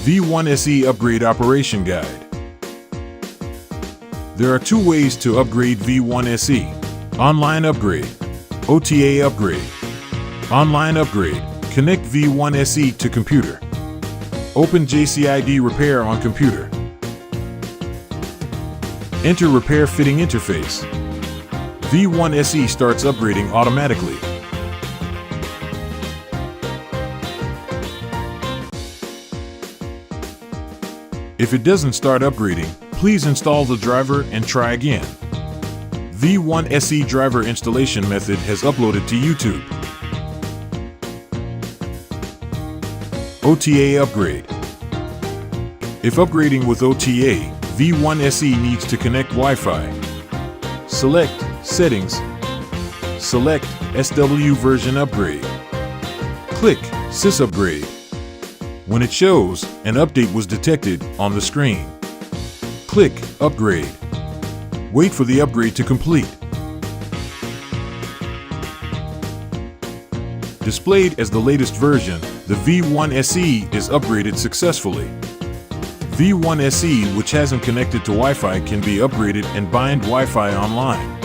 V1SE Upgrade Operation Guide. There are two ways to upgrade V1SE: Online Upgrade, OTA Upgrade. Online Upgrade. Connect V1SE to computer. Open JCID Repair on computer. Enter Repair Fitting Interface. V1SE starts upgrading automatically. If it doesn't start upgrading, please install the driver and try again. V1SE driver installation method has uploaded to YouTube. OTA Upgrade. If upgrading with OTA, V1SE needs to connect Wi-Fi. Select Settings. Select SW Version Upgrade. Click Sys Upgrade. When it shows, an update was detected on the screen. Click Upgrade. Wait for the upgrade to complete. Displayed as the latest version, the V1SE is upgraded successfully. V1SE which hasn't connected to Wi-Fi can be upgraded and bind Wi-Fi online.